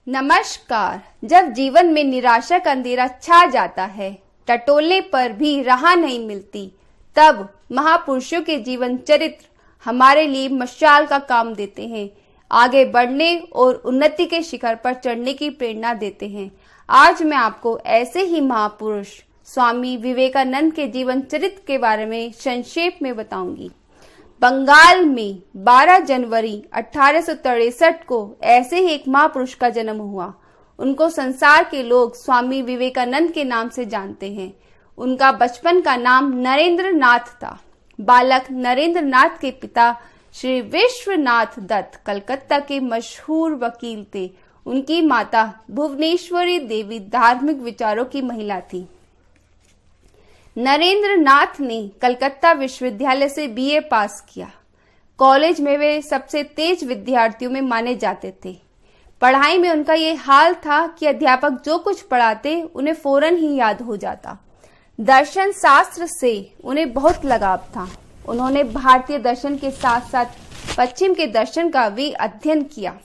नमस्कार। जब जीवन में निराशा का अंधेरा छा जाता है, टटोलने पर भी राह नहीं मिलती, तब महापुरुषों के जीवन चरित्र हमारे लिए मशाल का काम देते हैं, आगे बढ़ने और उन्नति के शिखर पर चढ़ने की प्रेरणा देते हैं। आज मैं आपको ऐसे ही महापुरुष स्वामी विवेकानंद के जीवन चरित्र के बारे में संक्षेप में बताऊंगी। बंगाल में 12 जनवरी 1863 को ऐसे ही एक महापुरुष का जन्म हुआ। उनको संसार के लोग स्वामी विवेकानंद के नाम से जानते हैं। उनका बचपन का नाम नरेंद्र नाथ था। बालक नरेंद्र नाथ के पिता श्री विश्वनाथ दत्त कलकत्ता के मशहूर वकील थे। उनकी माता भुवनेश्वरी देवी धार्मिक विचारों की महिला थी। नरेंद्र नाथ ने कलकत्ता विश्वविद्यालय से बीए पास किया। कॉलेज में वे सबसे तेज विद्यार्थियों में माने जाते थे। पढ़ाई में उनका ये हाल था कि अध्यापक जो कुछ पढ़ाते उन्हें फौरन ही याद हो जाता। दर्शन शास्त्र से उन्हें बहुत लगाव था। उन्होंने भारतीय दर्शन के साथ साथ पश्चिम के दर्शन का भी अध्ययन किया।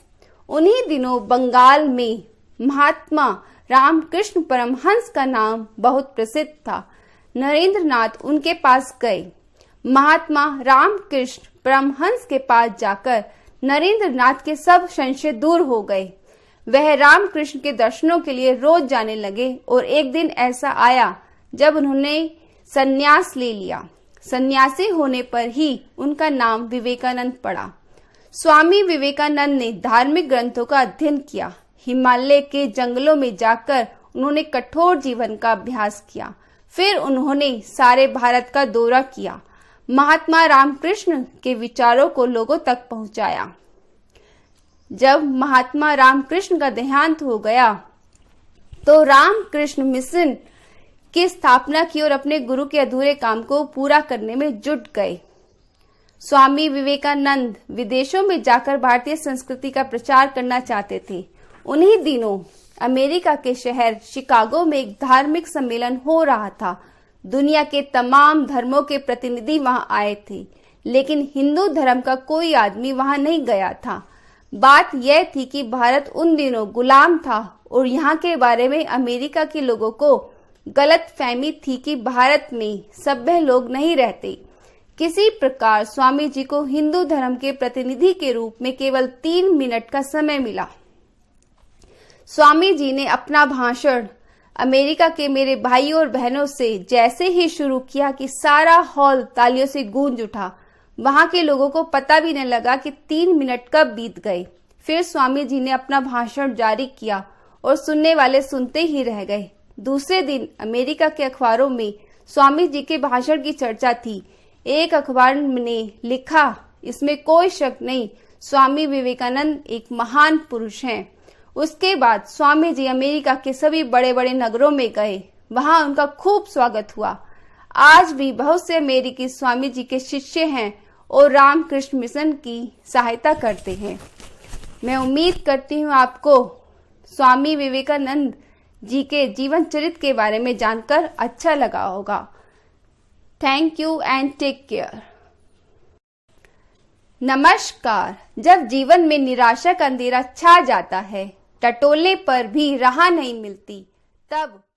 उन्हीं दिनों बंगाल में महात्मा रामकृष्ण परमहंस का नाम बहुत प्रसिद्ध था। नरेंद्र नाथ उनके पास गए। महात्मा रामकृष्ण परमहंस के पास जाकर नरेंद्र नाथ के सब संशय दूर हो गए। वह रामकृष्ण के दर्शनों के लिए रोज जाने लगे और एक दिन ऐसा आया जब उन्होंने संन्यास ले लिया। सन्यासी होने पर ही उनका नाम विवेकानंद पड़ा। स्वामी विवेकानंद ने धार्मिक ग्रंथों का अध्ययन किया। हिमालय के जंगलों में जाकर उन्होंने कठोर जीवन का अभ्यास किया। फिर उन्होंने सारे भारत का दौरा किया। महात्मा रामकृष्ण के विचारों को लोगों तक पहुंचाया। जब महात्मा रामकृष्ण का देहांत हो गया तो रामकृष्ण मिशन की स्थापना की और अपने गुरु के अधूरे काम को पूरा करने में जुट गए। स्वामी विवेकानंद विदेशों में जाकर भारतीय संस्कृति का प्रचार करना चाहते थे। उन्हीं दिनों अमेरिका के शहर शिकागो में एक धार्मिक सम्मेलन हो रहा था। दुनिया के तमाम धर्मों के प्रतिनिधि वहां आए थे, लेकिन हिंदू धर्म का कोई आदमी वहां नहीं गया था। बात यह थी कि भारत उन दिनों गुलाम था और यहाँ के बारे में अमेरिका के लोगों को गलत फहमी थी कि भारत में सभ्य लोग नहीं रहते। किसी प्रकार स्वामी जी को हिंदू धर्म के प्रतिनिधि के रूप में केवल 3 मिनट का समय मिला। स्वामी जी ने अपना भाषण अमेरिका के मेरे भाइयों और बहनों से जैसे ही शुरू किया कि सारा हॉल तालियों से गूंज उठा। वहां के लोगों को पता भी नहीं लगा कि 3 मिनट कब बीत गए। फिर स्वामी जी ने अपना भाषण जारी किया और सुनने वाले सुनते ही रह गए। दूसरे दिन अमेरिका के अखबारों में स्वामी जी के भाषण की चर्चा थी। एक अखबार ने लिखा, इसमें कोई शक नहीं, स्वामी विवेकानंद एक महान पुरुष हैं। उसके बाद स्वामी जी अमेरिका के सभी बड़े बड़े नगरों में गए। वहां उनका खूब स्वागत हुआ। आज भी बहुत से अमेरिकी स्वामी जी के शिष्य हैं और रामकृष्ण मिशन की सहायता करते हैं। मैं उम्मीद करती हूँ आपको स्वामी विवेकानंद जी के जीवन चरित्र के बारे में जानकर अच्छा लगा होगा। Thank you and take care. नमस्कार। जब जीवन में निराशा का अंधेरा छा जाता है, टटोलने पर भी राह नहीं मिलती, तब